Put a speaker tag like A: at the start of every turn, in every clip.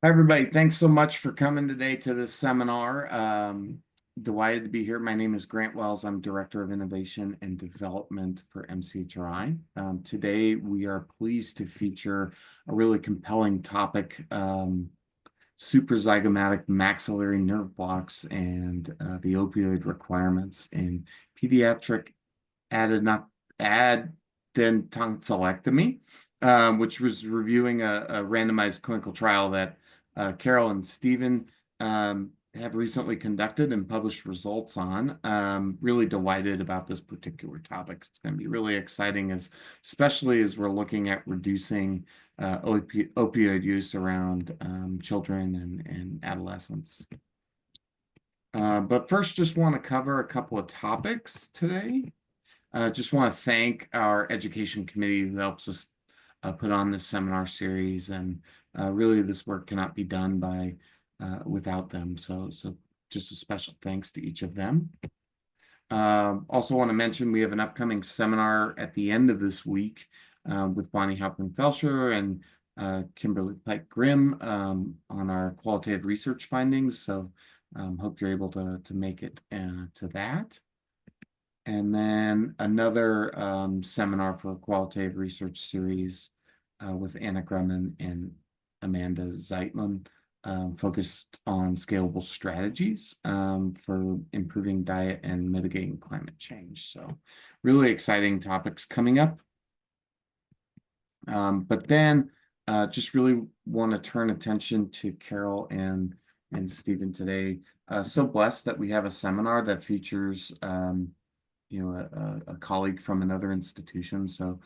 A: Hi, everybody. Thanks so much for coming today to this seminar. Delighted to be here. My name is Grant Wells. I'm Director of Innovation and Development for MCHRI. Today, we are pleased to feature a really compelling topic, suprazygomatic maxillary nerve blocks and the opioid requirements in pediatric adenotonsillectomy, which was reviewing a randomized clinical trial that Carole and Stephen have recently conducted and published results on. Really delighted about this particular topic. It's going to be really exciting, especially as we're looking at reducing opioid use around children and adolescents. But first, just want to cover a couple of topics today. Just want to thank our education committee who helps us put on this seminar series, and really this work cannot be done without them. So just a special thanks to each of them. Also want to mention we have an upcoming seminar at the end of this week with Bonnie Halpern-Felsher and Kimberly Pike Grimm on our qualitative research findings. So hope you're able to make it to that. And then another seminar for a qualitative research series with Anna Grumman and Amanda Zeitman, focused on scalable strategies for improving diet and mitigating climate change. So really exciting topics coming up. But then just really want to turn attention to Carole and Stephen today. So blessed that we have a seminar that features a colleague from another institution. So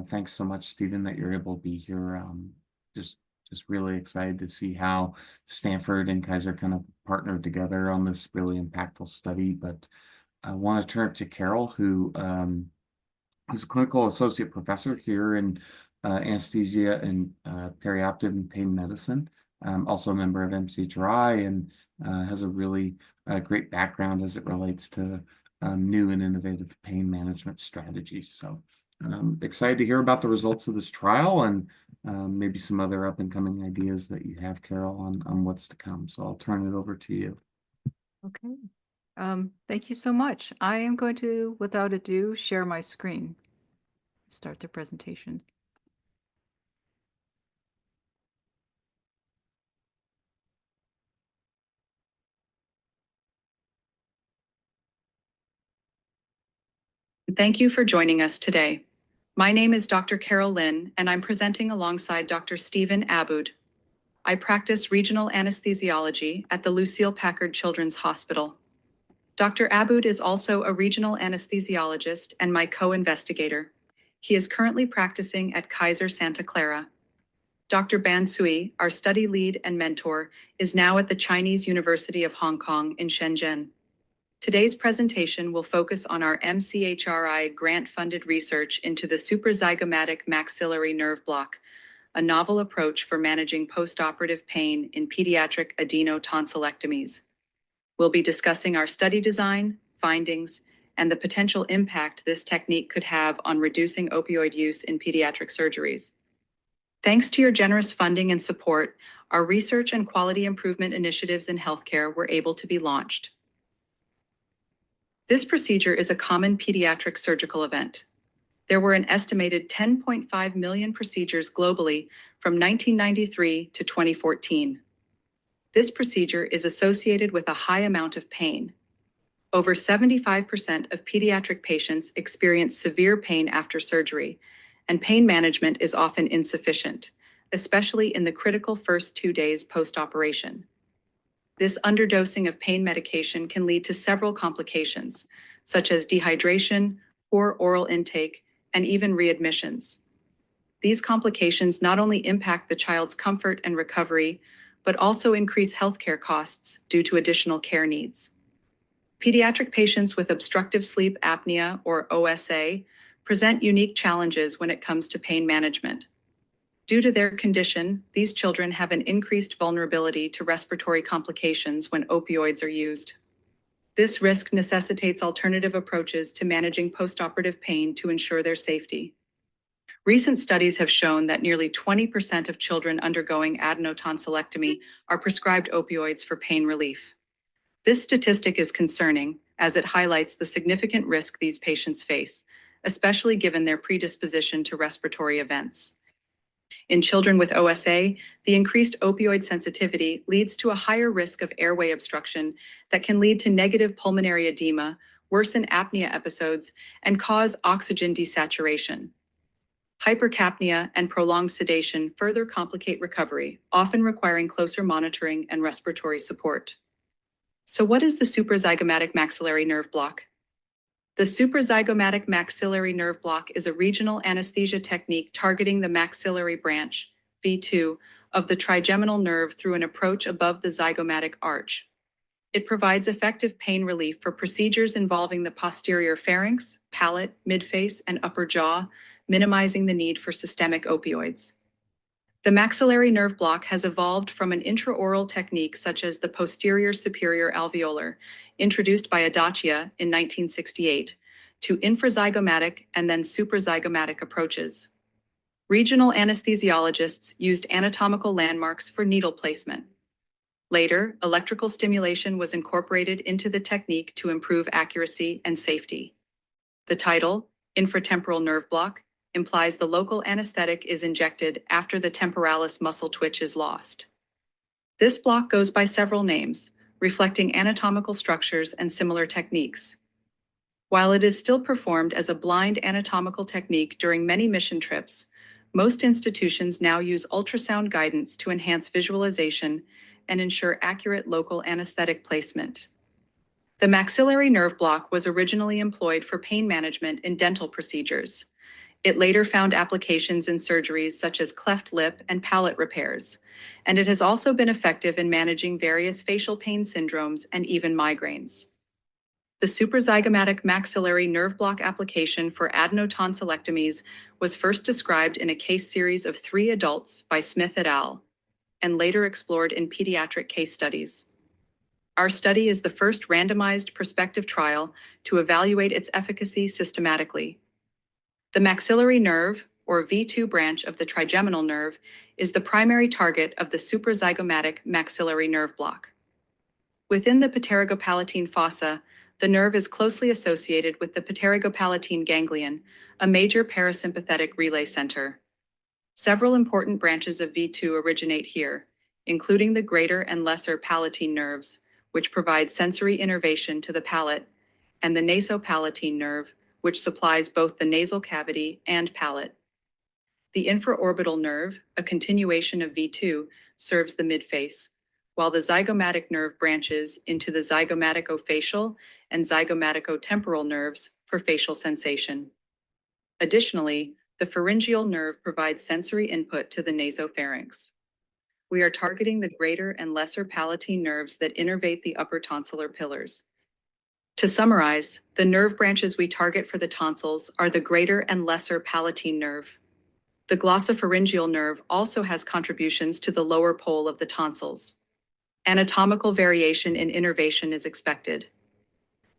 A: thanks so much, Stephen, that you're able to be here. Just really excited to see how Stanford and Kaiser kind of partnered together on this really impactful study. But I want to turn to Carole, who is a clinical associate professor here in anesthesia and perioperative and pain medicine. Also a member of MCHRI, and has a really great background as it relates to new and innovative pain management strategies. So excited to hear about the results of this trial and maybe some other up and coming ideas that you have, Carole, on what's to come. So I'll turn it over to you.
B: Okay. Thank you so much. I am going to, without ado, share my screen. Start the presentation. Thank you for joining us today. My name is Dr. Carole Lynn, and I'm presenting alongside Dr. Stephen Abboud. I practice regional anesthesiology at the Lucile Packard Children's Hospital. Dr. Abboud is also a regional anesthesiologist and my co-investigator. He is currently practicing at Kaiser Santa Clara. Dr. Ban Sui, our study lead and mentor, is now at the Chinese University of Hong Kong in Shenzhen. Today's presentation will focus on our MCHRI grant-funded research into the suprazygomatic maxillary nerve block, a novel approach for managing postoperative pain in pediatric adenotonsillectomies. We'll be discussing our study design, findings, and the potential impact this technique could have on reducing opioid use in pediatric surgeries. Thanks to your generous funding and support, our research and quality improvement initiatives in healthcare were able to be launched. This procedure is a common pediatric surgical event. There were an estimated 10.5 million procedures globally from 1993 to 2014. This procedure is associated with a high amount of pain. Over 75% of pediatric patients experience severe pain after surgery, and pain management is often insufficient, especially in the critical first 2 days post-operation. This underdosing of pain medication can lead to several complications, such as dehydration, poor oral intake, and even readmissions. These complications not only impact the child's comfort and recovery, but also increase healthcare costs due to additional care needs. Pediatric patients with obstructive sleep apnea, or OSA, present unique challenges when it comes to pain management. Due to their condition, these children have an increased vulnerability to respiratory complications when opioids are used. This risk necessitates alternative approaches to managing postoperative pain to ensure their safety. Recent studies have shown that nearly 20% of children undergoing adenotonsillectomy are prescribed opioids for pain relief. This statistic is concerning as it highlights the significant risk these patients face, especially given their predisposition to respiratory events. In children with OSA, the increased opioid sensitivity leads to a higher risk of airway obstruction that can lead to negative pulmonary edema, worsen apnea episodes, and cause oxygen desaturation. Hypercapnia and prolonged sedation further complicate recovery, often requiring closer monitoring and respiratory support. So what is the suprazygomatic maxillary nerve block? The suprazygomatic maxillary nerve block is a regional anesthesia technique targeting the maxillary branch, V2, of the trigeminal nerve through an approach above the zygomatic arch. It provides effective pain relief for procedures involving the posterior pharynx, palate, midface, and upper jaw, minimizing the need for systemic opioids. The maxillary nerve block has evolved from an intraoral technique such as the posterior superior alveolar, introduced by Adaccia in 1968, to infrazygomatic and then suprazygomatic approaches. Regional anesthesiologists used anatomical landmarks for needle placement. Later, electrical stimulation was incorporated into the technique to improve accuracy and safety. The title, infratemporal nerve block, implies the local anesthetic is injected after the temporalis muscle twitch is lost. This block goes by several names, reflecting anatomical structures and similar techniques. While it is still performed as a blind anatomical technique during many mission trips, most institutions now use ultrasound guidance to enhance visualization and ensure accurate local anesthetic placement. The maxillary nerve block was originally employed for pain management in dental procedures. It later found applications in surgeries such as cleft lip and palate repairs, and it has also been effective in managing various facial pain syndromes and even migraines. The suprazygomatic maxillary nerve block application for adenotonsillectomies was first described in a case series of 3 adults by Smith et al., and later explored in pediatric case studies. Our study is the first randomized prospective trial to evaluate its efficacy systematically. The maxillary nerve, or V2 branch of the trigeminal nerve, is the primary target of the suprazygomatic maxillary nerve block. Within the pterygopalatine fossa, the nerve is closely associated with the pterygopalatine ganglion, a major parasympathetic relay center. Several important branches of V2 originate here, including the greater and lesser palatine nerves, which provide sensory innervation to the palate, and the nasopalatine nerve, which supplies both the nasal cavity and palate. The infraorbital nerve, a continuation of V2, serves the midface, while the zygomatic nerve branches into the zygomaticofacial and zygomaticotemporal nerves for facial sensation. Additionally, the pharyngeal nerve provides sensory input to the nasopharynx. We are targeting the greater and lesser palatine nerves that innervate the upper tonsillar pillars. To summarize, the nerve branches we target for the tonsils are the greater and lesser palatine nerve. The glossopharyngeal nerve also has contributions to the lower pole of the tonsils. Anatomical variation in innervation is expected.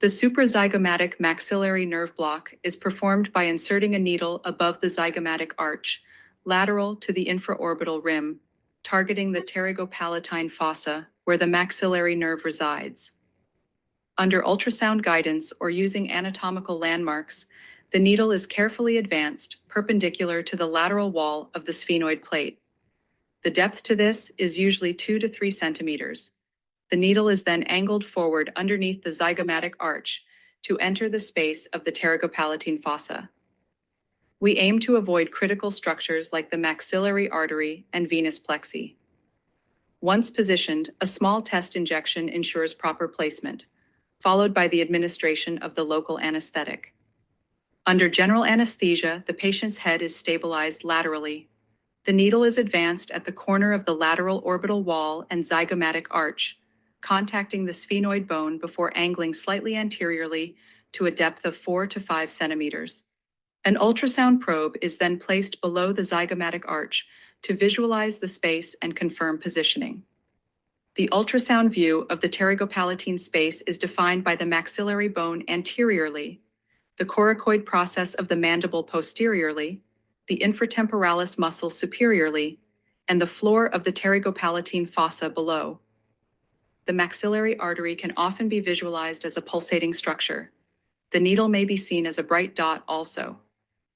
B: The suprazygomatic maxillary nerve block is performed by inserting a needle above the zygomatic arch, lateral to the infraorbital rim, targeting the pterygopalatine fossa, where the maxillary nerve resides. Under ultrasound guidance or using anatomical landmarks, the needle is carefully advanced perpendicular to the lateral wall of the sphenoid plate. The depth to this is usually 2 to 3 centimeters. The needle is then angled forward underneath the zygomatic arch to enter the space of the pterygopalatine fossa. We aim to avoid critical structures like the maxillary artery and venous plexi. Once positioned, a small test injection ensures proper placement, followed by the administration of the local anesthetic. Under general anesthesia, the patient's head is stabilized laterally. The needle is advanced at the corner of the lateral orbital wall and zygomatic arch, contacting the sphenoid bone before angling slightly anteriorly to a depth of 4 to 5 centimeters. An ultrasound probe is then placed below the zygomatic arch to visualize the space and confirm positioning. The ultrasound view of the pterygopalatine space is defined by the maxillary bone anteriorly, the coracoid process of the mandible posteriorly, the infratemporalis muscle superiorly, and the floor of the pterygopalatine fossa below. The maxillary artery can often be visualized as a pulsating structure. The needle may be seen as a bright dot also.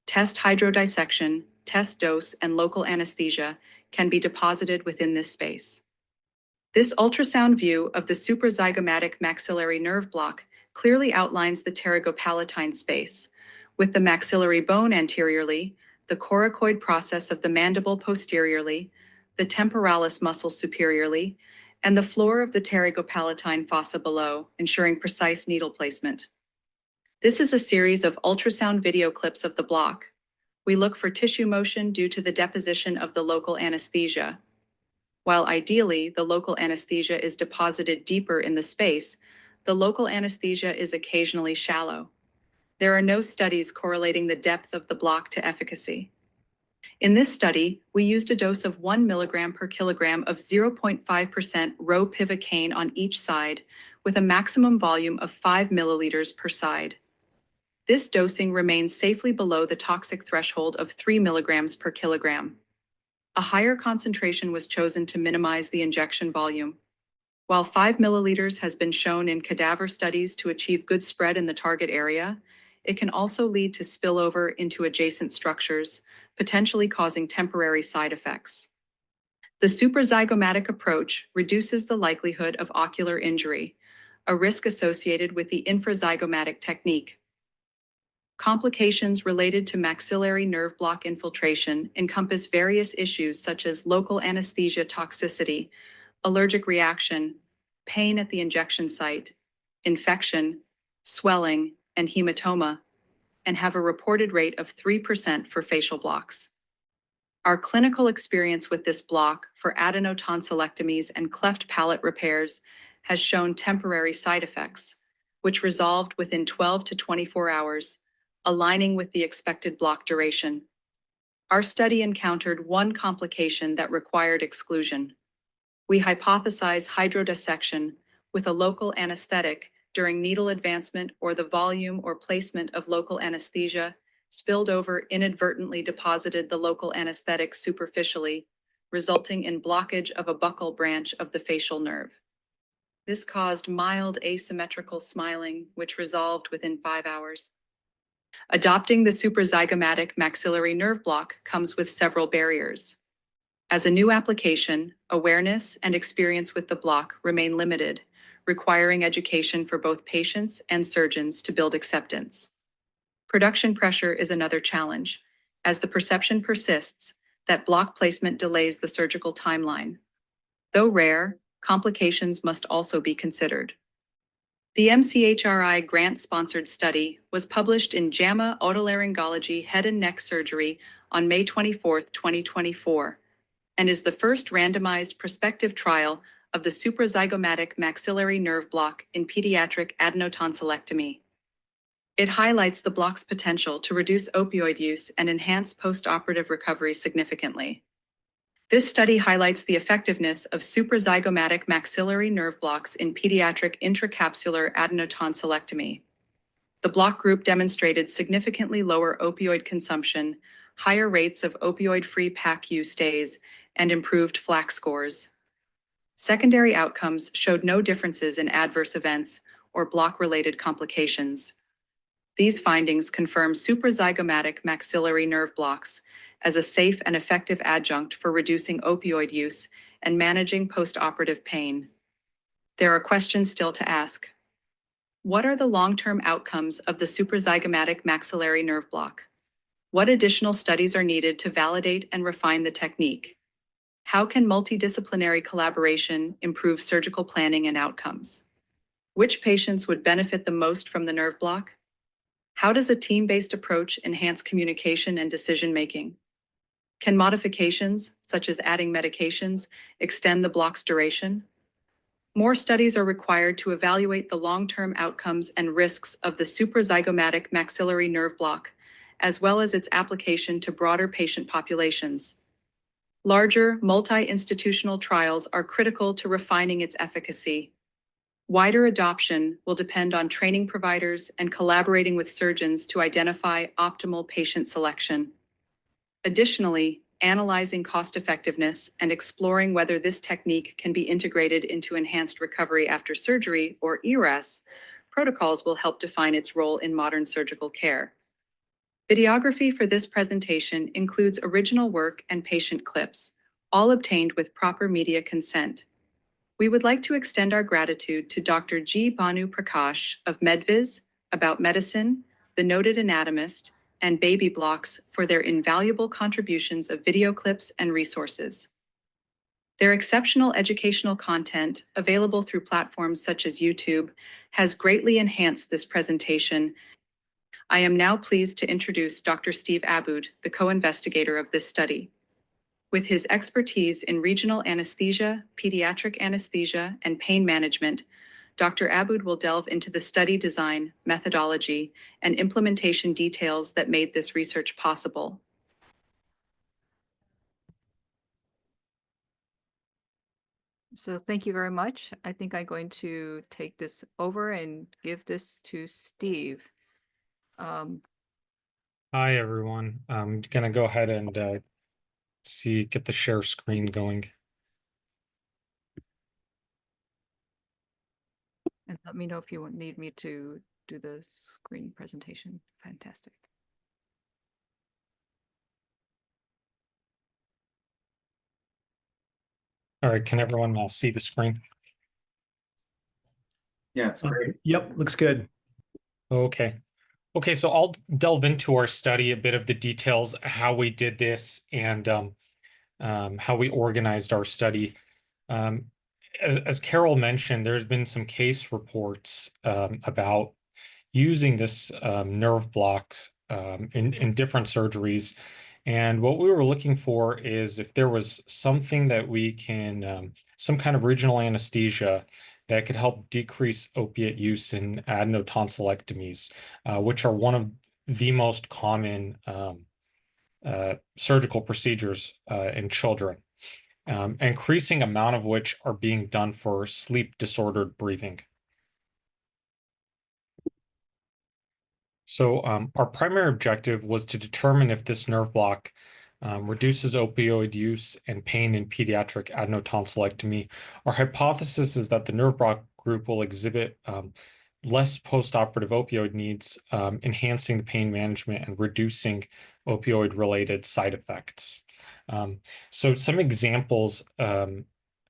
B: Test hydrodissection, test dose, and local anesthesia can be deposited within this space. This ultrasound view of the suprazygomatic maxillary nerve block clearly outlines the pterygopalatine space, with the maxillary bone anteriorly, the coracoid process of the mandible posteriorly, the temporalis muscle superiorly, and the floor of the pterygopalatine fossa below, ensuring precise needle placement. This is a series of ultrasound video clips of the block. We look for tissue motion due to the deposition of the local anesthesia. While ideally the local anesthesia is deposited deeper in the space, the local anesthesia is occasionally shallow. There are no studies correlating the depth of the block to efficacy. In this study, we used a dose of 1 milligram per kilogram of 0.5% ropivacaine on each side, with a maximum volume of 5 milliliters per side. This dosing remains safely below the toxic threshold of 3 milligrams per kilogram. A higher concentration was chosen to minimize the injection volume. While 5 milliliters has been shown in cadaver studies to achieve good spread in the target area, it can also lead to spillover into adjacent structures, potentially causing temporary side effects. The suprazygomatic approach reduces the likelihood of ocular injury, a risk associated with the infrazygomatic technique. Complications related to maxillary nerve block infiltration encompass various issues such as local anesthesia toxicity, allergic reaction, pain at the injection site, infection, swelling, and hematoma, and have a reported rate of 3% for facial blocks. Our clinical experience with this block for adenotonsillectomies and cleft palate repairs has shown temporary side effects, which resolved within 12 to 24 hours, aligning with the expected block duration. Our study encountered one complication that required exclusion. We hypothesize hydrodissection with a local anesthetic during needle advancement, or the volume or placement of local anesthesia spilled over inadvertently deposited the local anesthetic superficially, resulting in blockage of a buccal branch of the facial nerve. This caused mild asymmetrical smiling, which resolved within 5 hours. Adopting the suprazygomatic maxillary nerve block comes with several barriers. As a new application, awareness and experience with the block remain limited, requiring education for both patients and surgeons to build acceptance. Production pressure is another challenge, as the perception persists that block placement delays the surgical timeline. Though rare, complications must also be considered. The MCHRI grant-sponsored study was published in JAMA Otolaryngology Head and Neck Surgery on May 24, 2024, and is the first randomized prospective trial of the suprazygomatic maxillary nerve block in pediatric adenotonsillectomy. It highlights the block's potential to reduce opioid use and enhance postoperative recovery significantly. This study highlights the effectiveness of suprazygomatic maxillary nerve blocks in pediatric intracapsular adenotonsillectomy. The block group demonstrated significantly lower opioid consumption, higher rates of opioid-free PACU stays, and improved FLAC scores. Secondary outcomes showed no differences in adverse events or block-related complications. These findings confirm suprazygomatic maxillary nerve blocks as a safe and effective adjunct for reducing opioid use and managing postoperative pain. There are questions still to ask. What are the long-term outcomes of the suprazygomatic maxillary nerve block? What additional studies are needed to validate and refine the technique? How can multidisciplinary collaboration improve surgical planning and outcomes? Which patients would benefit the most from the nerve block? How does a team-based approach enhance communication and decision-making? Can modifications, such as adding medications, extend the block's duration? More studies are required to evaluate the long-term outcomes and risks of the suprazygomatic maxillary nerve block, as well as its application to broader patient populations. Larger, multi-institutional trials are critical to refining its efficacy. Wider adoption will depend on training providers and collaborating with surgeons to identify optimal patient selection. Additionally, analyzing cost effectiveness and exploring whether this technique can be integrated into enhanced recovery after surgery, or ERAS, protocols will help define its role in modern surgical care. Videography for this presentation includes original work and patient clips, all obtained with proper media consent. We would like to extend our gratitude to Dr. G. Banu Prakash of MedViz, About Medicine, The Noted Anatomist, and Baby Blocks for their invaluable contributions of video clips and resources. Their exceptional educational content, available through platforms such as YouTube, has greatly enhanced this presentation. I am now pleased to introduce Dr. Steve Abboud, the co-investigator of this study. With his expertise in regional anesthesia, pediatric anesthesia, and pain management, Dr. Abboud will delve into the study design, methodology, and implementation details that made this research possible.
C: So thank you very much. I think I'm going to take this over and give this to Steve.
D: Hi, everyone. I'm going to go ahead and get the share screen going.
C: And let me know if you need me to do the screen presentation. Fantastic.
D: All right, can everyone see the screen?
A: Yeah, it's great.
E: Yep, looks good.
D: Okay. Okay, so I'll delve into our study, a bit of the details, how we did this, and how we organized our study. As Carole mentioned, there's been some case reports about using this nerve blocks in different surgeries. And what we were looking for is if there was something that we can, some kind of regional anesthesia that could help decrease opiate use in adenotonsillectomies, which are one of the most common surgical procedures in children, increasing amount of which are being done for sleep disordered breathing. So our primary objective was to determine if this nerve block reduces opioid use and pain in pediatric adenotonsillectomy. Our hypothesis is that the nerve block group will exhibit less postoperative opioid needs, enhancing the pain management and reducing opioid-related side effects. So some examples of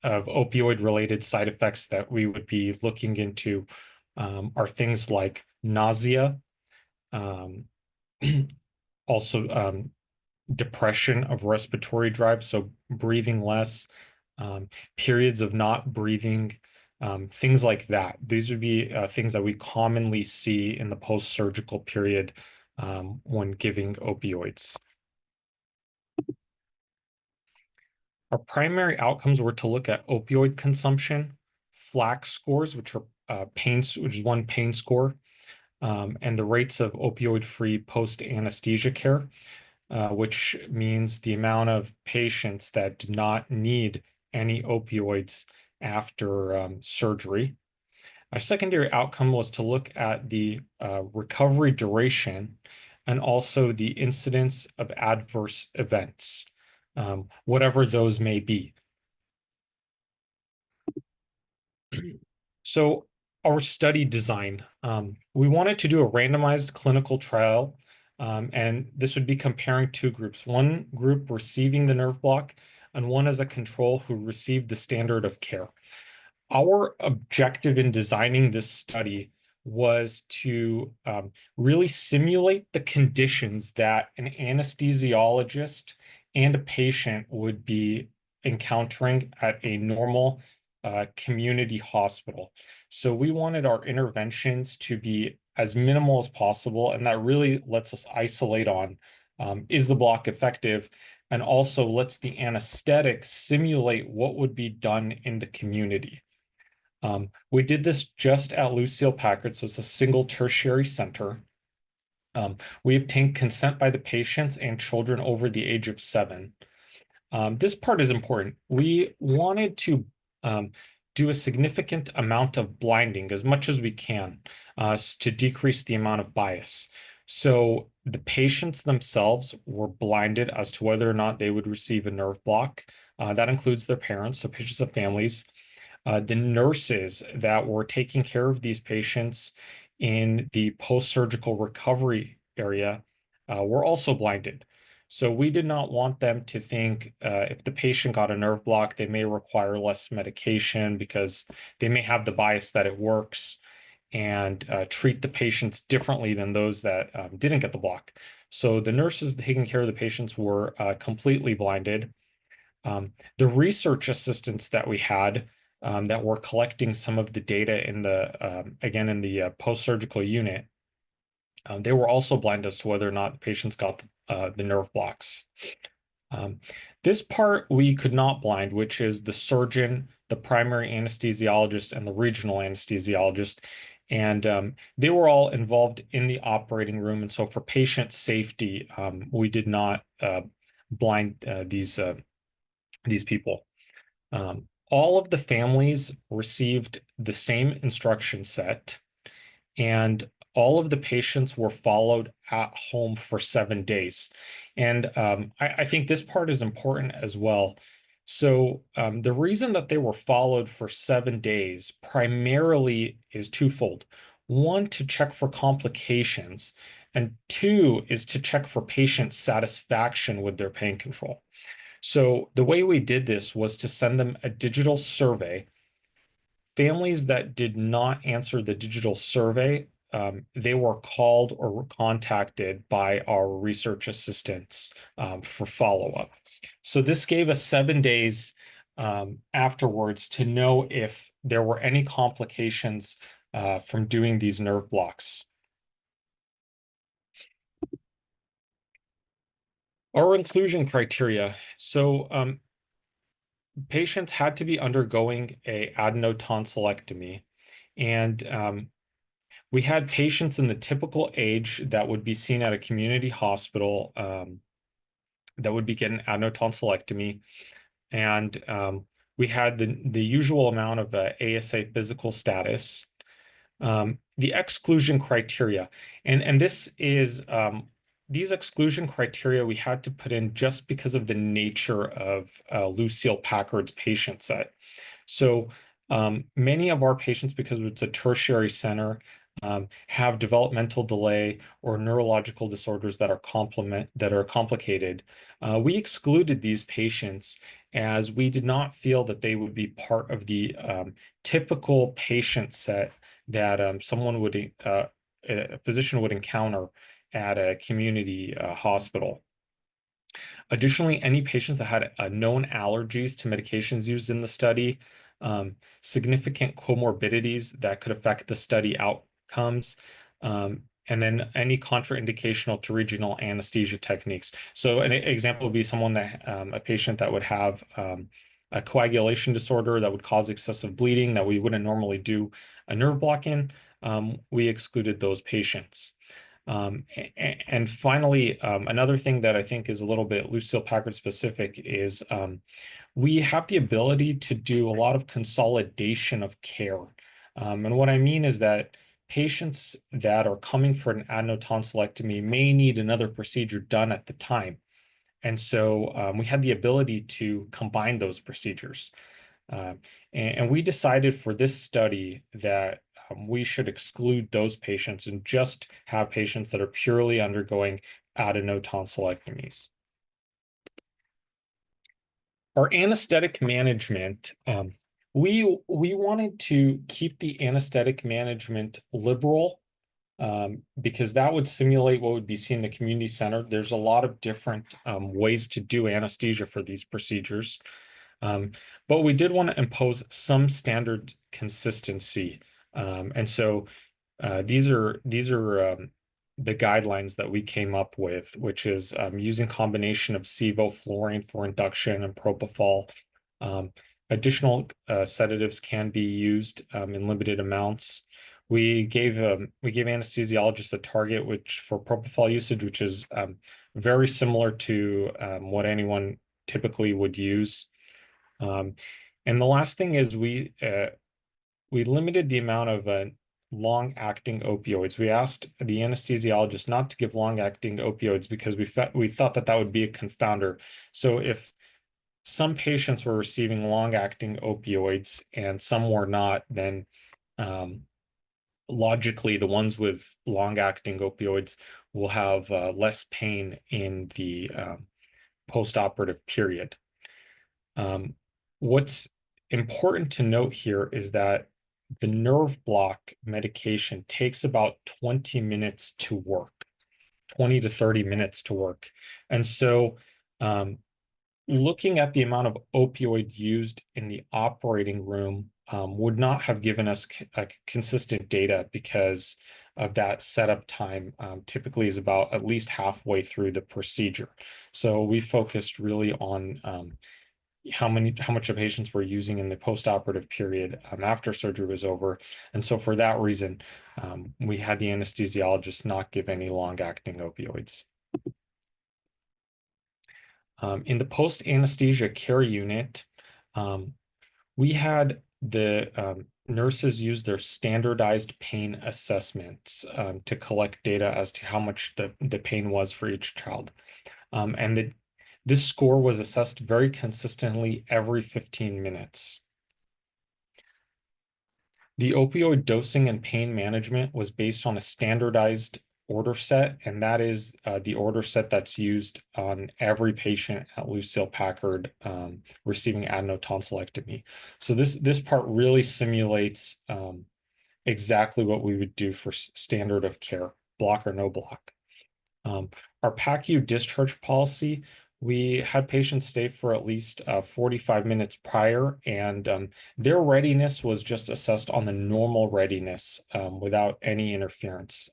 D: opioid-related side effects that we would be looking into are things like nausea, also depression of respiratory drive, so breathing less, periods of not breathing, things like that. These would be things that we commonly see in the post-surgical period when giving opioids. Our primary outcomes were to look at opioid consumption, FLAC scores, which are which is one pain score, and the rates of opioid-free post-anesthesia care, which means the amount of patients that do not need any opioids after surgery. Our secondary outcome was to look at the recovery duration and also the incidence of adverse events, whatever those may be. So our study design, we wanted to do a randomized clinical trial, and this would be comparing two groups, one group receiving the nerve block and one as a control who received the standard of care. Our objective in designing this study was to really simulate the conditions that an anesthesiologist and a patient would be encountering at a normal community hospital. So we wanted our interventions to be as minimal as possible, and that really lets us isolate on is the block effective, and also lets the anesthetic simulate what would be done in the community. We did this just at Lucile Packard, so it's a single tertiary center. We obtained consent by the patients and children over the age of 7. This part is important. We wanted to do a significant amount of blinding as much as we can to decrease the amount of bias. So The patients themselves were blinded as to whether or not they would receive a nerve block. That includes their parents, so patients and families. The nurses that were taking care of these patients in the post-surgical recovery area were also blinded. So we did not want them to think if the patient got a nerve block, they may require less medication because they may have the bias that it works and treat the patients differently than those that didn't get the block. So the nurses taking care of the patients were completely blinded. The research assistants that we had that were collecting some of the data in the, again, in the post-surgical unit, they were also blind as to whether or not the patients got the nerve blocks. This part we could not blind, which is the surgeon, the primary anesthesiologist, and the regional anesthesiologist. And they were all involved in the operating room. And so for patient safety, we did not blind these people. All of the families received the same instruction set, and all of the patients were followed at home for 7 days. And I think this part is important as well. So the reason that they were followed for 7 days primarily is twofold. One, to check for complications, and two is to check for patient satisfaction with their pain control. So the way we did this was to send them a digital survey. Families that did not answer the digital survey, they were called or were contacted by our research assistants for follow-up. So this gave us 7 days afterwards to know if there were any complications from doing these nerve blocks. Our inclusion criteria. So patients had to be undergoing a adenotonsillectomy, and we had patients in the typical age that would be seen at a community hospital that would be getting adenotonsillectomy, and we had the usual amount of ASA physical status. The exclusion criteria, and this is these exclusion criteria we had to put in just because of the nature of Lucille Packard's patient set. So many of our patients, because it's a tertiary center, have developmental delay or neurological disorders that are complicated. We excluded these patients as we did not feel that they would be part of the typical patient set that a physician would encounter at a community hospital. Additionally, any patients that had known allergies to medications used in the study, significant comorbidities that could affect the study outcomes, and then any contraindicational to regional anesthesia techniques. So an example would be someone that, a patient that would have a coagulation disorder that would cause excessive bleeding that we wouldn't normally do a nerve block in. We excluded those patients. And finally, another thing that I think is a little bit Lucille Packard specific is we have the ability to do a lot of consolidation of care. And what I mean is that patients that are coming for an adenotonsillectomy may need another procedure done at the time. And so we had the ability to combine those procedures. And we decided for this study that we should exclude those patients and just have patients that are purely undergoing adenotonsillectomies. Our anesthetic management, we wanted to keep the anesthetic management liberal because that would simulate what would be seen in the community center. There's a lot of different ways to do anesthesia for these procedures. But we did want to impose some standard consistency. And so these are the guidelines that we came up with, which is using combination of sevoflurane for induction and propofol. Additional sedatives can be used in limited amounts. We gave anesthesiologists a target which for propofol usage, which is very similar to what anyone typically would use. And the last thing is we limited the amount of long-acting opioids. We asked the anesthesiologist not to give long-acting opioids because we thought that would be a confounder. So if some patients were receiving long-acting opioids and some were not, then logically, the ones with long-acting opioids will have less pain in the postoperative period. What's important to note here is that the nerve block medication takes about 20 minutes to work, 20 to 30 minutes to work. And so looking at the amount of opioid used in the operating room would not have given us consistent data because of that setup time typically is about at least halfway through the procedure. So we focused really on how much of patients were using in the postoperative period after surgery was over. And so for that reason, we had the anesthesiologist not give any long-acting opioids. In the post-anesthesia care unit, we had the nurses use their standardized pain assessments to collect data as to how much the pain was for each child. This score was assessed very consistently every 15 minutes. The opioid dosing and pain management was based on a standardized order set, and that is the order set that's used on every patient at Lucille Packard receiving adenotonsillectomy. So this part really simulates exactly what we would do for standard of care, block or no block. Our PACU discharge policy, we had patients stay for at least 45 minutes prior, and their readiness was just assessed on the normal readiness without any interference.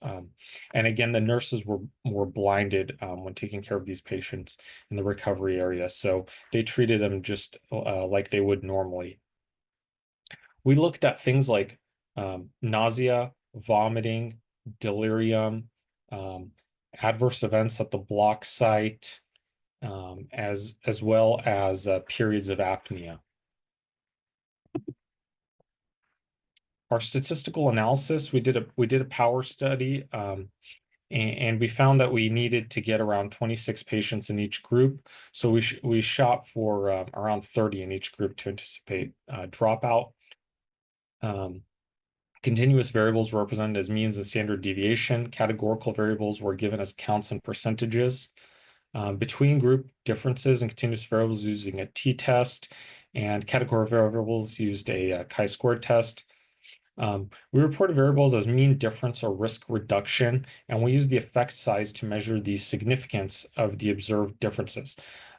D: And again, the nurses were blinded when taking care of these patients in the recovery area, so they treated them just like they would normally. We looked at things like nausea, vomiting, delirium, adverse events at the block site, as well as periods of apnea. Our statistical analysis, we did a power study, and we found that we needed to get around 26 patients in each group. So we shot for around 30 in each group to anticipate dropout. Continuous variables were represented as means and standard deviation. Categorical variables were given as counts and percentages. Between group differences and continuous variables using a t-test, and categorical variables used a chi-square test. We reported variables as mean difference or risk reduction, and we used the effect size to measure the significance of the observed differences.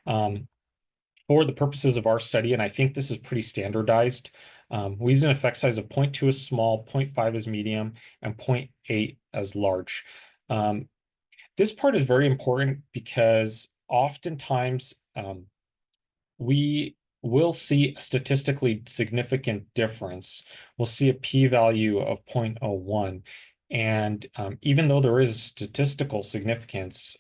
D: For the purposes of our study, and I think this is pretty standardized, we use an effect size of 0.2 as small, 0.5 as medium, and 0.8 as large. This part is very important because oftentimes we will see a statistically significant difference. We'll see a p-value of 0.01. And even though there is statistical significance,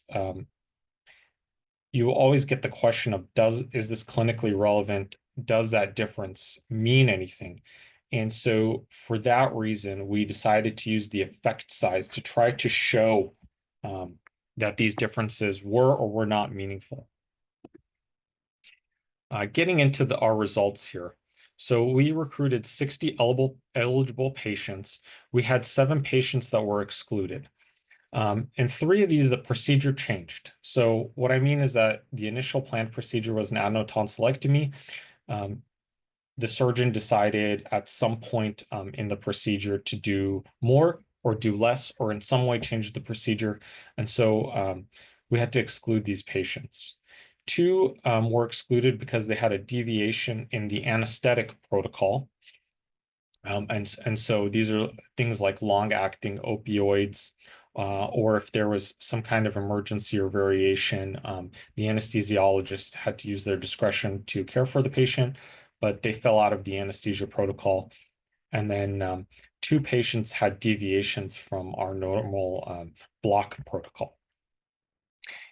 D: you will always get the question of, is this clinically relevant? Does that difference mean anything? And so for that reason, we decided to use the effect size to try to show that these differences were or were not meaningful. Getting into our results here. So we recruited 60 eligible patients. We had 7 patients that were excluded. And 3 of these, the procedure changed. So what I mean is that the initial planned procedure was an adenotonsillectomy. The surgeon decided at some point in the procedure to do more or do less, or in some way change the procedure. And so we had to exclude these patients. 2 were excluded because they had a deviation in the anesthetic protocol. And so these are things like long-acting opioids, or if there was some kind of emergency or variation, the anesthesiologist had to use their discretion to care for the patient, but they fell out of the anesthesia protocol. And then 2 patients had deviations from our normal block protocol.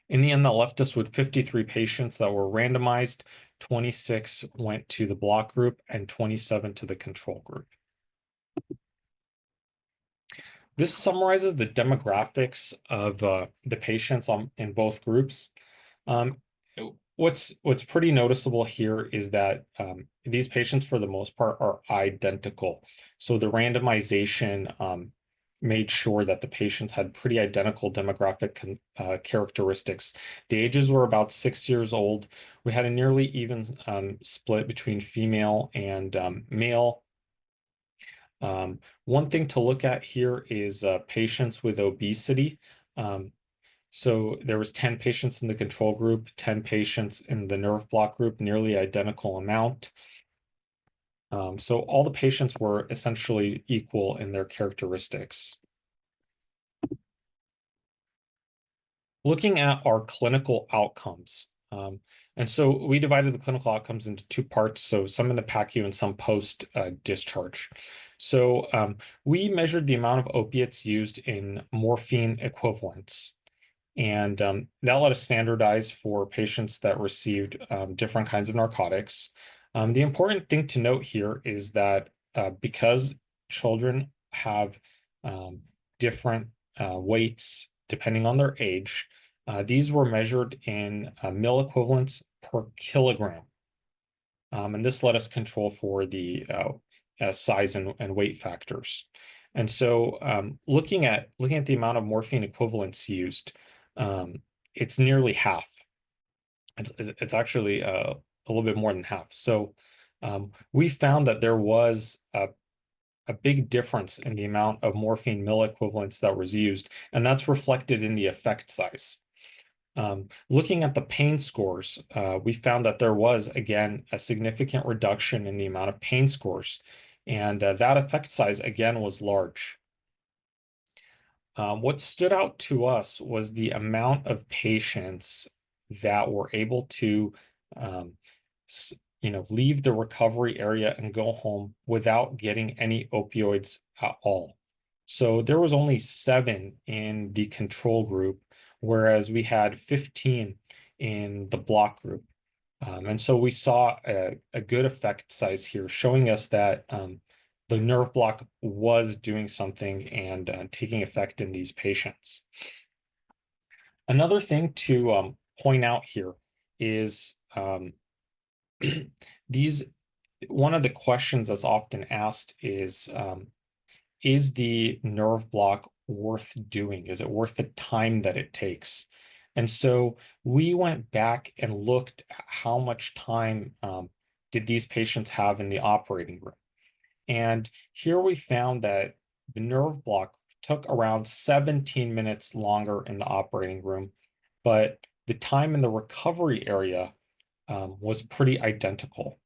D: In the end, that left us with 53 patients that were randomized. 26 went to the block group and 27 to the control group. This summarizes the demographics of the patients in both groups. Um, what's pretty noticeable here is that these patients, for the most part, are identical. So the randomization made sure that the patients had pretty identical demographic characteristics. The ages were about 6 years old. We had a nearly even split between female and male. One thing to look at here is patients with obesity. So there was 10 patients in the control group, 10 patients in the nerve block group, nearly identical amount. So all the patients were essentially equal in their characteristics. Looking at our clinical outcomes. And so we divided the clinical outcomes into two parts, so some in the PACU and some post-discharge. So we measured the amount of opiates used in morphine equivalents. And that let us standardize for patients that received different kinds of narcotics. The important thing to note here is that because children have different weights depending on their age, these were measured in mill equivalents per kilogram. And this let us control for the size and weight factors. And so looking at the amount of morphine equivalents used, it's nearly half. It's actually a little bit more than half. So we found that there was a big difference in the amount of morphine mill equivalents that was used, and that's reflected in the effect size. Looking at the pain scores, we found that there was, again, a significant reduction in the amount of pain scores, and that effect size, again, was large. What stood out to us was the amount of patients that were able to, leave the recovery area and go home without getting any opioids at all. So there was only 7 in the control group, whereas we had 15 in the block group. And so we saw a good effect size here, showing us that the nerve block was doing something and taking effect in these patients. Another thing to point out here is one of the questions that's often asked is the nerve block worth doing? Is it worth the time that it takes? And so we went back and looked at how much time did these patients have in the operating room. And here we found that the nerve block took around 17 minutes longer in the operating room, but the time in the recovery area was pretty identical.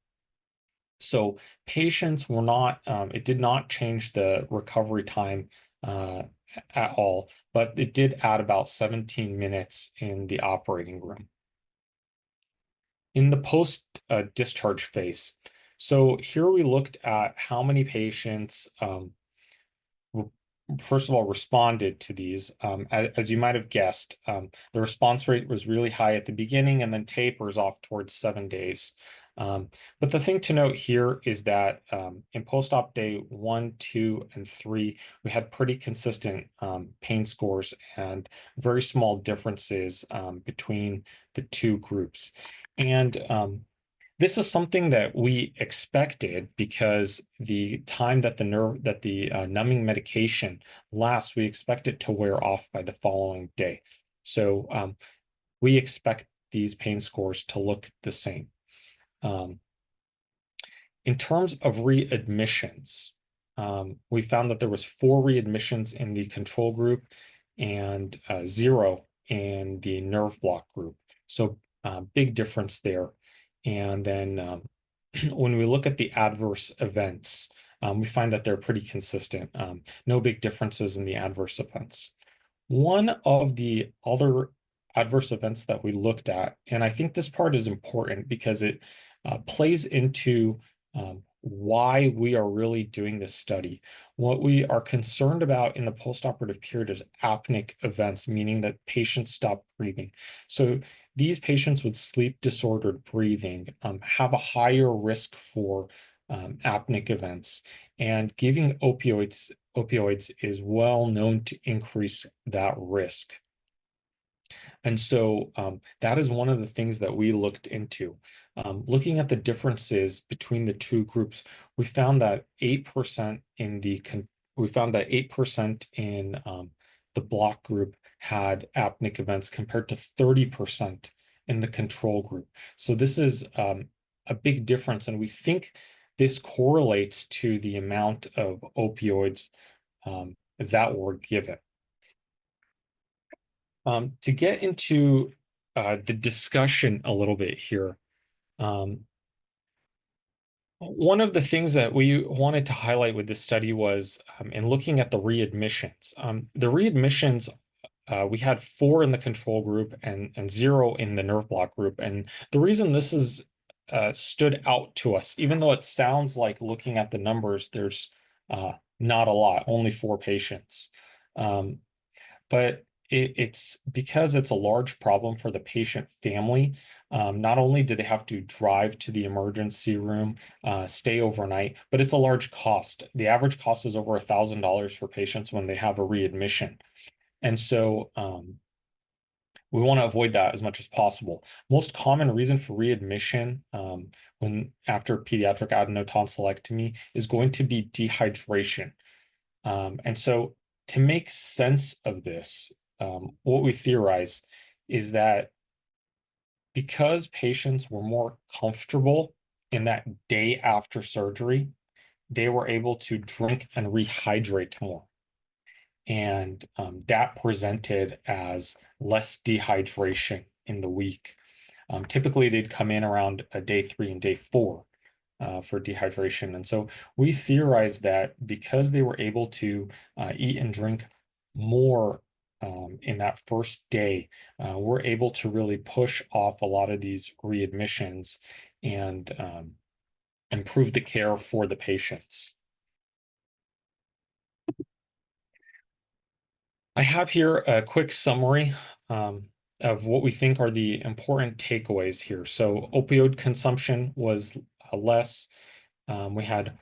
D: So patients were not, it did not change the recovery time at all, but it did add about 17 minutes in the operating room. In the post-discharge phase, so here we looked at how many patients, first of all, responded to these. As you might have guessed, the response rate was really high at the beginning and then tapers off towards 7 days. But the thing to note here is that in post-op day 1, 2, and 3, we had pretty consistent pain scores and very small differences between the two groups. And this is something that we expected because the time that the numbing medication lasts, we expect it to wear off by the following day. So we expect these pain scores to look the same. In terms of readmissions, we found that there was 4 readmissions in the control group and 0 in the nerve block group. So big difference there. And then when we look at the adverse events, we find that they're pretty consistent. No big differences in the adverse events. One of the other adverse events that we looked at, and I think this part is important because it plays into why we are really doing this study. What we are concerned about in the postoperative period is apneic events, meaning that patients stop breathing. So these patients with sleep disordered breathing have a higher risk for apneic events, and giving opioids opioids is well known to increase that risk. And so that is one of the things that we looked into. Looking at the differences between the two groups, we found that 8% in the the block group had apneic events compared to 30% in the control group. So this is a big difference, and we think this correlates to the amount of opioids that were given. To get into the discussion a little bit here, one of the things that we wanted to highlight with this study was in looking at the readmissions. The readmissions, we had 4 in the control group and 0 in the nerve block group. And the reason this is stood out to us, even though it sounds like looking at the numbers, there's not a lot, only 4 patients. But it's because it's a large problem for the patient family. Not only do they have to drive to the emergency room, stay overnight, but it's a large cost. The average cost is over $1,000 for patients when they have a readmission. And so we want to avoid that as much as possible. Most common reason for readmission after pediatric adenotonsillectomy is going to be dehydration. And so to make sense of this, what we theorize is that because patients were more comfortable in that day after surgery, they were able to drink and rehydrate more. And that presented as less dehydration in the week. Typically, they'd come in around day 3 and day 4 for dehydration. And so we theorize that because they were able to eat and drink more in that first day, we're able to really push off a lot of these readmissions and improve the care for the patients. I have here a quick summary of what we think are the important takeaways here. So opioid consumption was less. We had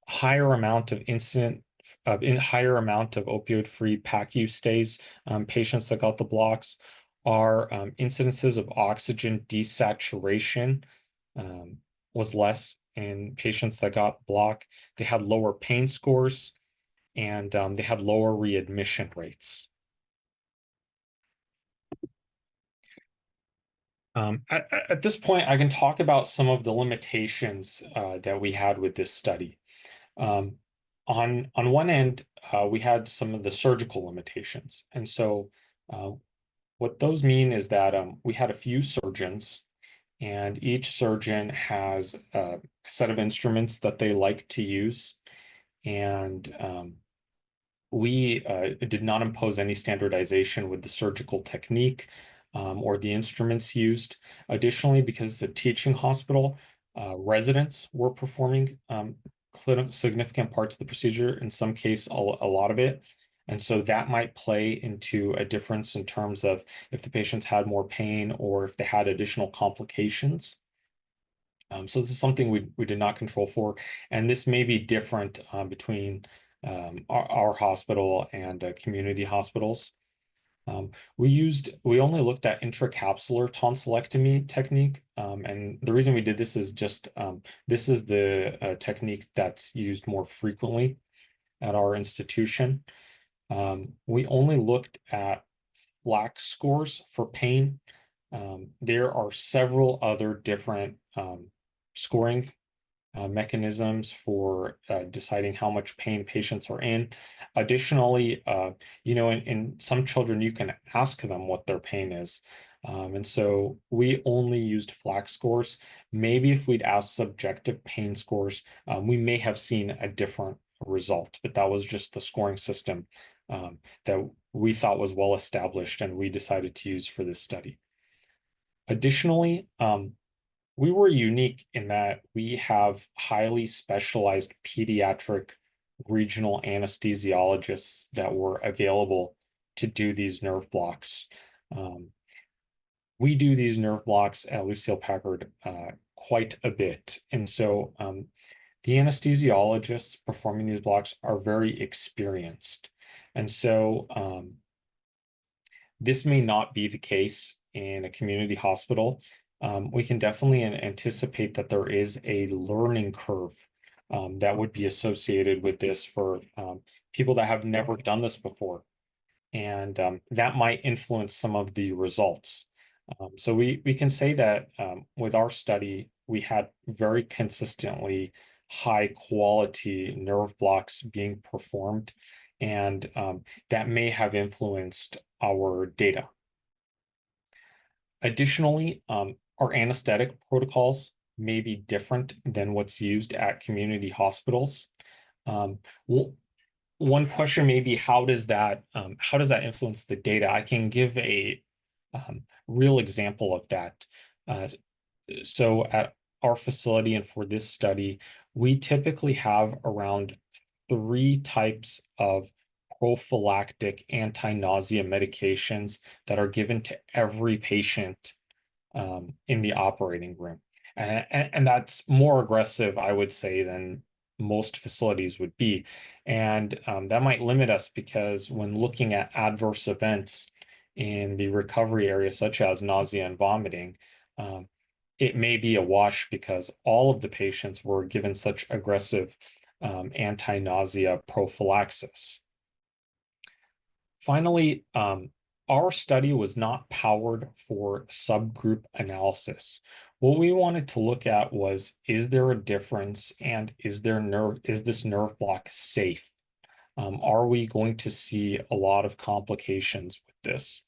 D: higher amount of higher amount of opioid-free PACU stays. Patients that got the blocks. Our incidences of oxygen desaturation was less in patients that got block. They had lower pain scores, and they had lower readmission rates. At this point, I can talk about some of the limitations that we had with this study. On one end, we had some of the surgical limitations. And so what those mean is that we had a few surgeons, and each surgeon has a set of instruments that they like to use. And we did not impose any standardization with the surgical technique or the instruments used. Additionally, because it's a teaching hospital, residents were performing significant parts of the procedure, in some case, a lot of it. And so that might play into a difference in terms of if the patients had more pain or if they had additional complications. So this is something we did not control for. And this may be different between our hospital and community hospitals. We only looked at intracapsular tonsillectomy technique. And the reason we did this is just, this is the technique that's used more frequently at our institution. We only looked at FLAC scores for pain. There are several other different scoring mechanisms for deciding how much pain patients are in. Additionally, in some children, you can ask them what their pain is. And so we only used FLAC scores. Maybe if we'd asked subjective pain scores, we may have seen a different result, but that was just the scoring system that we thought was well established and we decided to use for this study. Additionally, we were unique in that we have highly specialized pediatric regional anesthesiologists that were available to do these nerve blocks. We do these nerve blocks at Lucile Packard quite a bit. And so the anesthesiologists performing these blocks are very experienced. And so this may not be the case in a community hospital. We can definitely anticipate that there is a learning curve that would be associated with this for people that have never done this before. And that might influence some of the results. So we can say that with our study, we had very consistently high quality nerve blocks being performed, and that may have influenced our data. Additionally, our anesthetic protocols may be different than what's used at community hospitals. One question may be, how does that influence the data? I can give a real example of that. So at our facility and for this study, we typically have around 3 types of prophylactic anti-nausea medications that are given to every patient in the operating room. And that's more aggressive, I would say, than most facilities would be. And that might limit us because when looking at adverse events in the recovery area, such as nausea and vomiting, it may be a wash because all of the patients were given such aggressive anti-nausea prophylaxis. Finally, our study was not powered for subgroup analysis. What we wanted to look at was, is there a difference, and is this nerve block safe? Are we going to see a lot of complications with this?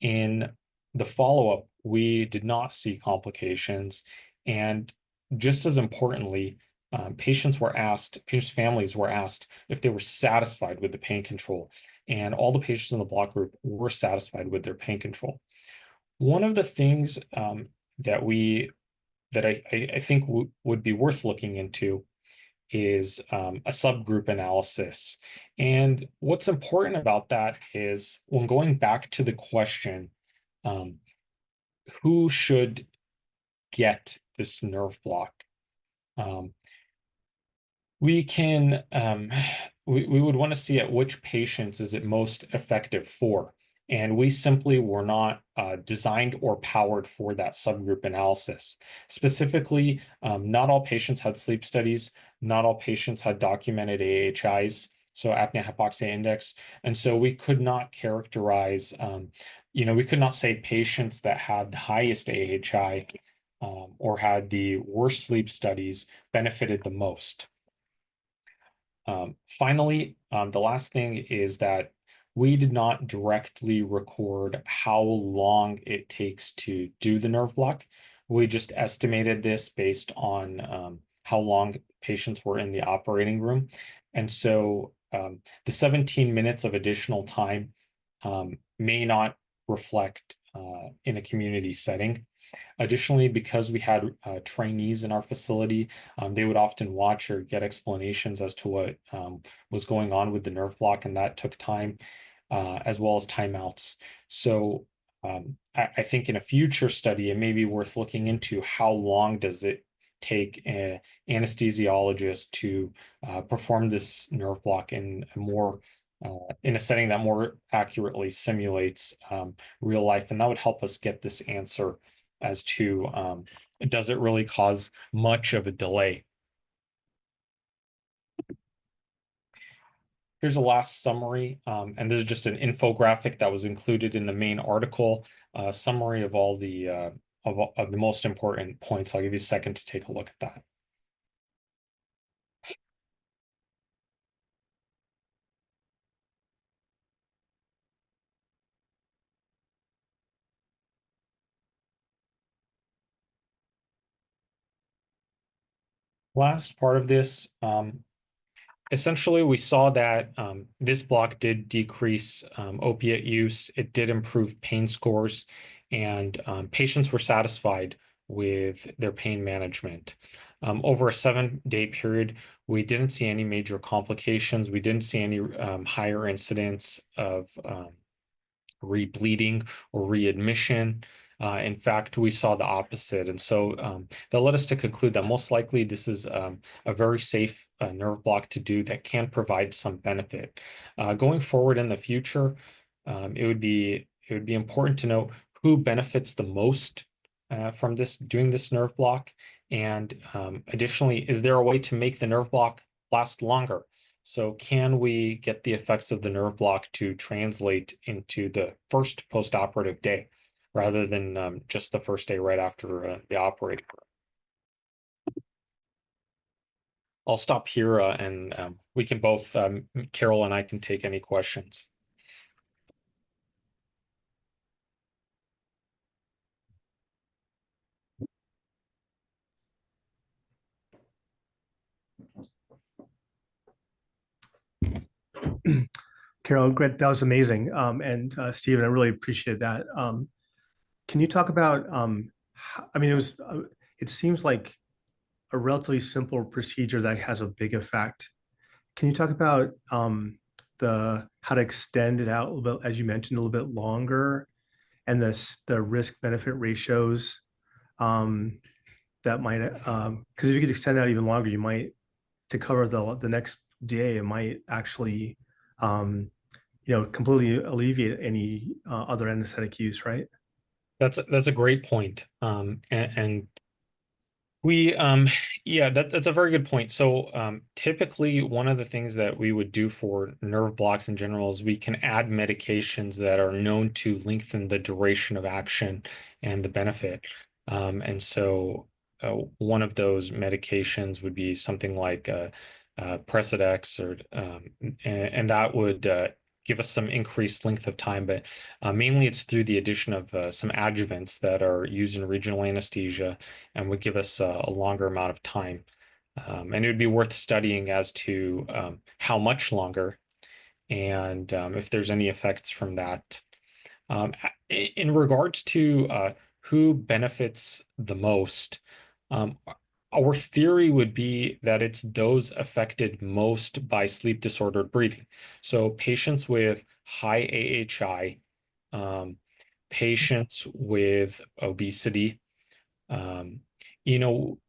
D: In the follow-up, we did not see complications, and just as importantly, patients' families were asked if they were satisfied with the pain control, and all the patients in the block group were satisfied with their pain control. One of the things that I think would be worth looking into is a subgroup analysis. And what's important about that is, when going back to the question, who should get this nerve block? We would want to see at which patients is it most effective for. And we simply were not designed or powered for that subgroup analysis. Specifically, not all patients had sleep studies, not all patients had documented AHIs, so apnea-hypoxia index. And so we could not characterize, we could not say patients that had the highest AHI or had the worst sleep studies benefited the most. Finally, the last thing is that we did not directly record how long it takes to do the nerve block. We just estimated this based on how long patients were in the operating room. And so the 17 minutes of additional time may not reflect in a community setting. Additionally, because we had trainees in our facility, they would often watch or get explanations as to what was going on with the nerve block, and that took time, as well as timeouts. So I think in a future study, it may be worth looking into how long does it take an anesthesiologist to perform this nerve block in a setting that more accurately simulates real life, and that would help us get this answer as to does it really cause much of a delay. Here's a last summary, and this is just an infographic that was included in the main article, summary of all the of the most important points. I'll give you a second to take a look at that. Last part of this, essentially, we saw that this block did decrease opiate use. It did improve pain scores, and patients were satisfied with their pain management. Over a 7-day period, we didn't see any major complications. We didn't see any higher incidence of rebleeding or readmission. In fact, we saw the opposite. And so that led us to conclude that most likely this is a very safe nerve block to do that can provide some benefit. Going forward in the future, it would be important to know who benefits the most from doing this nerve block. And additionally, is there a way to make the nerve block last longer? So can we get the effects of the nerve block to translate into the first postoperative day rather than just the first day right after the operating room? I'll stop here and we can both, Carole and I can take any questions.
E: Carole, great. That was amazing. And Stephen, I really appreciate that. Can you talk about, I mean, it seems like a relatively simple procedure that has a big effect. Can you talk about how to extend it out a little bit, as you mentioned, a little bit longer, and the risk benefit ratios that might, because if you could extend it out even longer, you might, to cover the next day, it might actually completely alleviate any other anesthetic use, right?
D: That's a great point. And we, yeah, that's a very good point. So typically, one of the things that we would do for nerve blocks in general is we can add medications that are known to lengthen the duration of action and the benefit. And so one of those medications would be something like Precedex, and that would give us some increased length of time, but mainly it's through the addition of some adjuvants that are used in regional anesthesia and would give us a longer amount of time. And it would be worth studying as to how much longer and if there's any effects from that. In regards to who benefits the most, our theory would be that it's those affected most by sleep disordered breathing. So patients with high AHI, patients with obesity.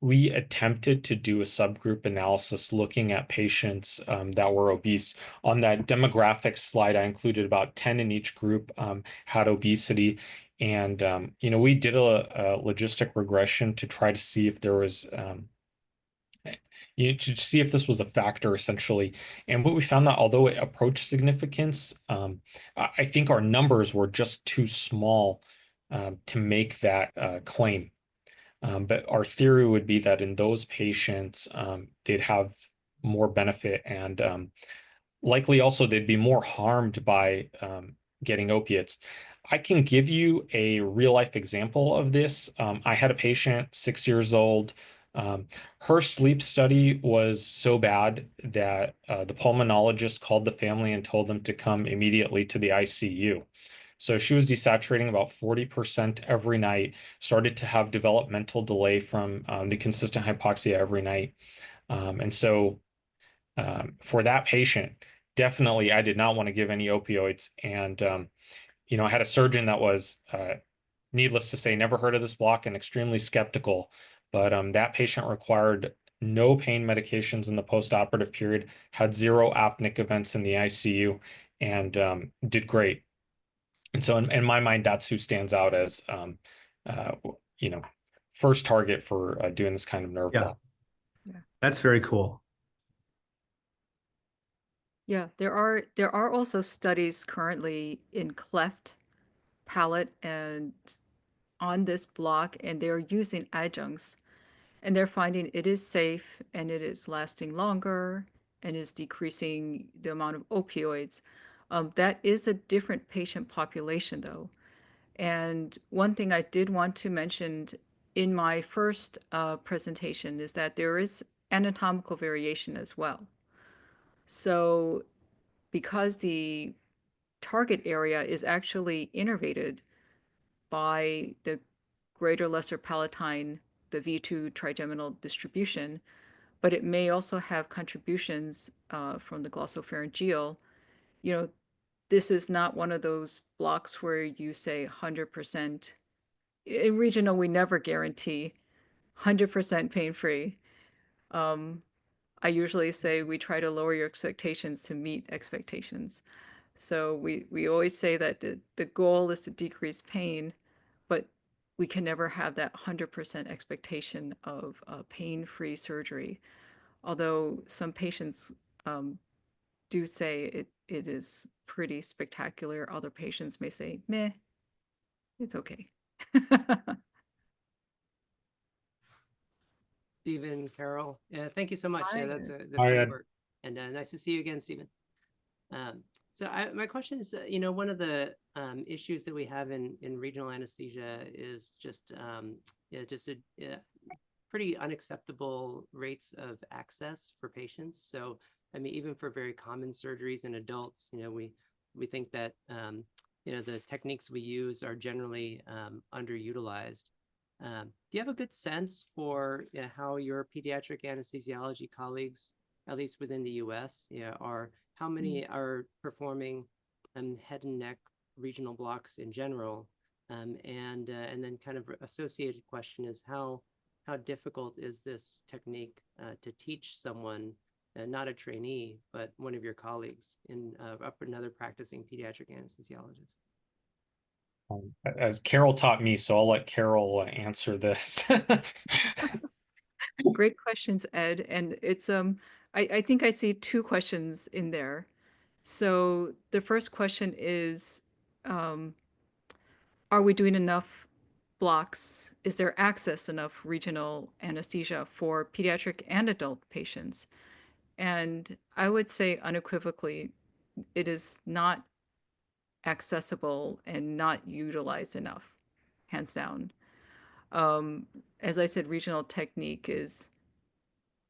D: We attempted to do a subgroup analysis looking at patients that were obese. On that demographics slide, I included about 10 in each group had obesity. And, we did a logistic regression to try to see if there was, to see if this was a factor essentially. And what we found that although it approached significance, I think our numbers were just too small to make that claim. But our theory would be that in those patients, they'd have more benefit and likely also they'd be more harmed by getting opiates. I can give you a real life example of this. I had a patient, 6 years old. Her sleep study was so bad that the pulmonologist called the family and told them to come immediately to the ICU. So she was desaturating about 40% every night, started to have developmental delay from the consistent hypoxia every night. And so for that patient, definitely I did not want to give any opioids. And, I had a surgeon that was, needless to say, never heard of this block and extremely skeptical. But that patient required no pain medications in the postoperative period, had 0 apneic events in the ICU, and did great. And so in my mind, that's who stands out as, first target for doing this kind of nerve block.
C: Yeah.
E: That's very cool.
C: Yeah, there are also studies currently in cleft palate and on this block, and they're using adjuncts, and they're finding it is safe and it is lasting longer and is decreasing the amount of opioids. That is a different patient population, though. And one thing I did want to mention in my first presentation is that there is anatomical variation as well. So because the target area is actually innervated by the greater lesser palatine, the V2 trigeminal distribution, but it may also have contributions from the glossopharyngeal. This is not one of those blocks where you say 100% in regional, we never guarantee 100% pain-free. I usually say we try to lower your expectations to meet expectations. So we always say that the goal is to decrease pain, but we can never have that 100% expectation of pain-free surgery. Although some patients do say it is pretty spectacular. Other patients may say, meh, it's okay.
F: Stephen, Carole, thank you so much.
C: Hi.
F: That's
D: Hi,
F: great
D: Ed.
F: work. And nice to see you again, Stephen. My question is, one of the issues that we have in regional anesthesia is just pretty unacceptable rates of access for patients. So, I mean, even for very common surgeries in adults, we think that the techniques we use are generally underutilized. Do you have a good sense for how your pediatric anesthesiology colleagues, at least within the U.S., how many are performing head and neck regional blocks in general? And then kind of associated question is how difficult is this technique to teach someone, not a trainee, but one of your colleagues in another practicing pediatric anesthesiologist?
D: As Carole taught me, so I'll let Carole answer this.
C: Great questions, Ed. And it's I think I see two questions in there. So the first question is, are we doing enough blocks? Is there access enough regional anesthesia for pediatric and adult patients? And I would say unequivocally, it is not accessible and not utilized enough, hands down. As I said, regional technique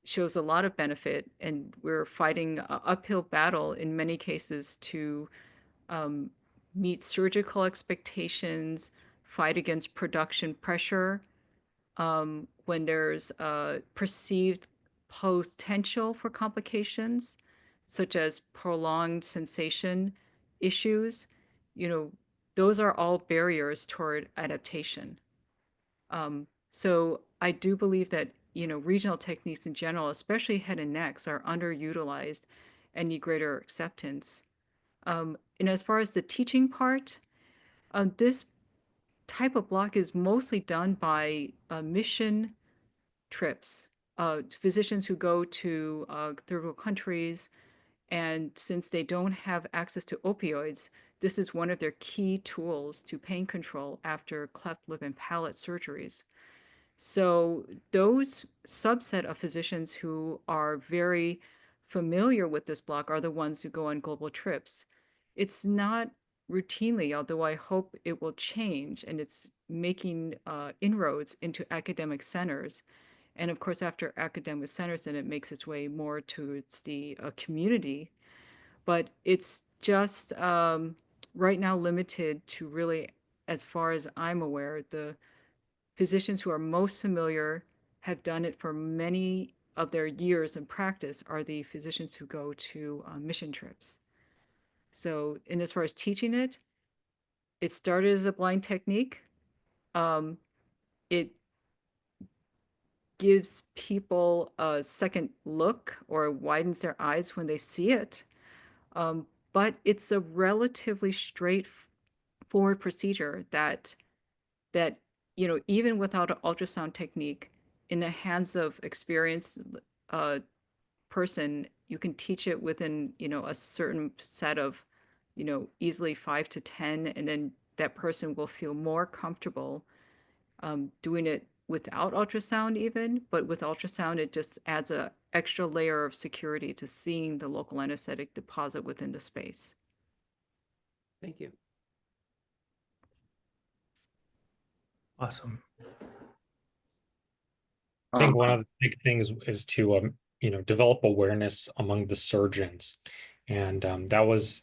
C: shows a lot of benefit, and we're fighting an uphill battle in many cases to meet surgical expectations, fight against production pressure when there's perceived potential for complications, such as prolonged sensation issues. Those are all barriers toward adaptation. So I do believe that, regional techniques in general, especially head and necks, are underutilized and need greater acceptance. And as far as the teaching part, this type of block is mostly done by mission trips, physicians who go to third world countries. And since they don't have access to opioids, this is one of their key tools to pain control after cleft lip and palate surgeries. So those subset of physicians who are very familiar with this block are the ones who go on global trips. It's not routinely, although I hope it will change, and it's making inroads into academic centers. And of course, after academic centers, then it makes its way more towards the community. But it's just right now limited to really, as far as I'm aware, the physicians who are most familiar, have done it for many of their years in practice, are the physicians who go to mission trips. So, and as far as teaching it, it started as a blind technique. It gives people a second look or widens their eyes when they see it. But it's a relatively straightforward procedure that even without an ultrasound technique, in the hands of experienced person, you can teach it within, a certain set of, easily 5 to 10, and then that person will feel more comfortable doing it without ultrasound even, but with ultrasound, it just adds an extra layer of security to seeing the local anesthetic deposit within the space.
F: Thank you.
E: Awesome.
D: I think one of the big things is to develop awareness among the surgeons, and that was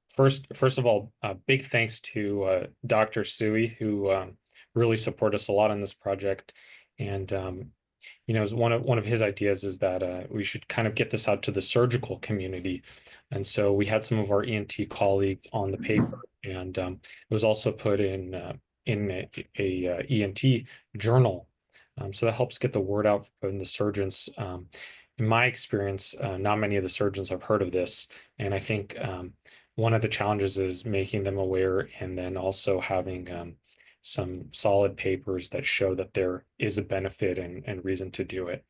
D: first of all, big thanks to Dr. Sui, who really supported us a lot on this project. And one of his ideas is that we should kind of get this out to the surgical community. And so we had some of our ENT colleagues on the paper, and it was also put in in a ENT journal. So that helps get the word out from the surgeons. In my experience, not many of the surgeons have heard of this. And I think one of the challenges is making them aware, and then also having some solid papers that show that there is a benefit and reason to do it.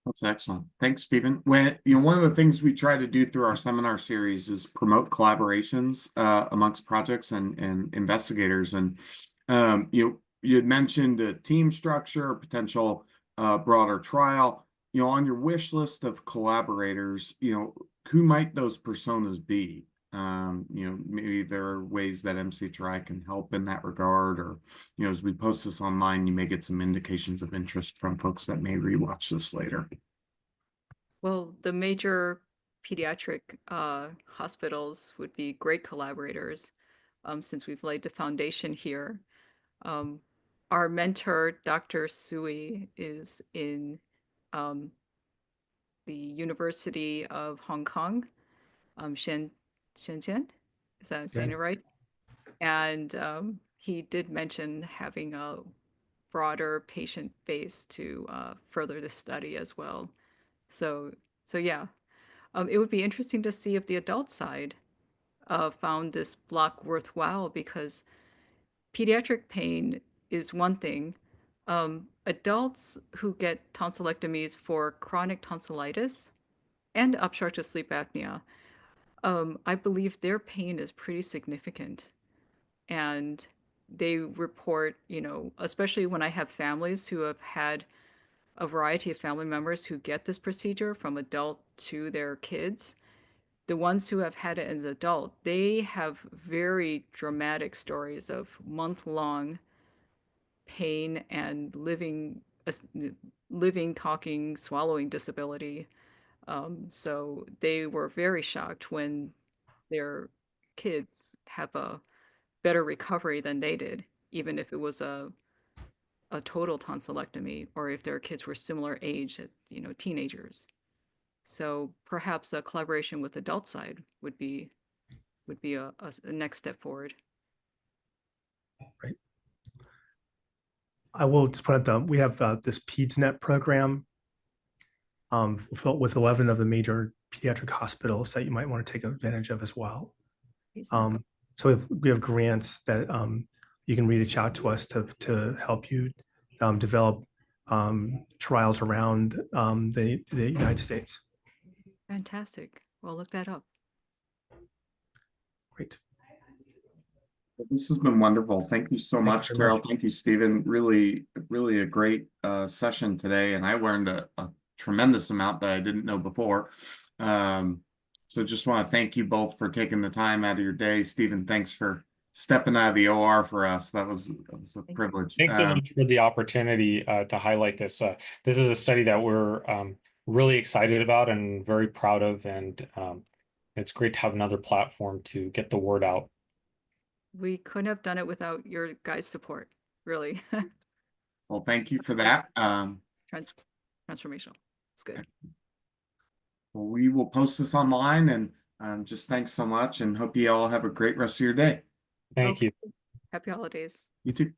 A: That's excellent. Thanks, Stephen. One of the things we try to do through our seminar series is promote collaborations amongst projects and investigators. And you had mentioned a team structure, potential broader trial. On your wish list of collaborators, who might those personas be? Maybe there are ways that MCHRI can help in that regard, or, as we post this online, you may get some indications of interest from folks that may rewatch this later.
C: Well, the major pediatric hospitals would be great collaborators, since we've laid the foundation here. Our mentor, Dr. Sui, is in the University of Hong Kong, Shenzhen. Is that I'm saying it right? And he did mention having a broader patient base to further the study as well. So yeah, it would be interesting to see if the adult side found this block worthwhile, because pediatric pain is one thing. Adults who get tonsillectomies for chronic tonsillitis and obstructive sleep apnea, I believe their pain is pretty significant. And they report, especially when I have families who have had a variety of family members who get this procedure from adult to their kids, the ones who have had it as adult, they have very dramatic stories of month-long pain and living, talking, swallowing disability. So they were very shocked when their kids have a better recovery than they did, even if it was a total tonsillectomy, or if their kids were similar age, teenagers. So perhaps a collaboration with the adult side would be a next step forward.
E: Right. I will just point out we have this PedsNet program with 11 of the major pediatric hospitals that you might want to take advantage of as well. So we have grants that you can reach out to us to help you develop trials around the United States.
C: Fantastic. Well, look that up.
E: Great.
A: This has been wonderful. Thank you so much, Carole. Thank you, Stephen. Really, really a great session today. And I learned a tremendous amount that I didn't know before. So just want to thank you both for taking the time out of your day. Stephen, thanks for stepping out of the OR for us. That was a privilege.
D: Thanks so much for the opportunity to highlight this. This is a study that we're really excited about and very proud of. And it's great to have another platform to get the word out.
C: We couldn't have done it without your guys' support, really.
A: Well, thank you for that.
C: It's transformational. It's good.
A: Well, we will post this online, and just thanks so much, and hope you all have a great rest of your day.
D: Thank you.
C: Happy holidays.
A: You too.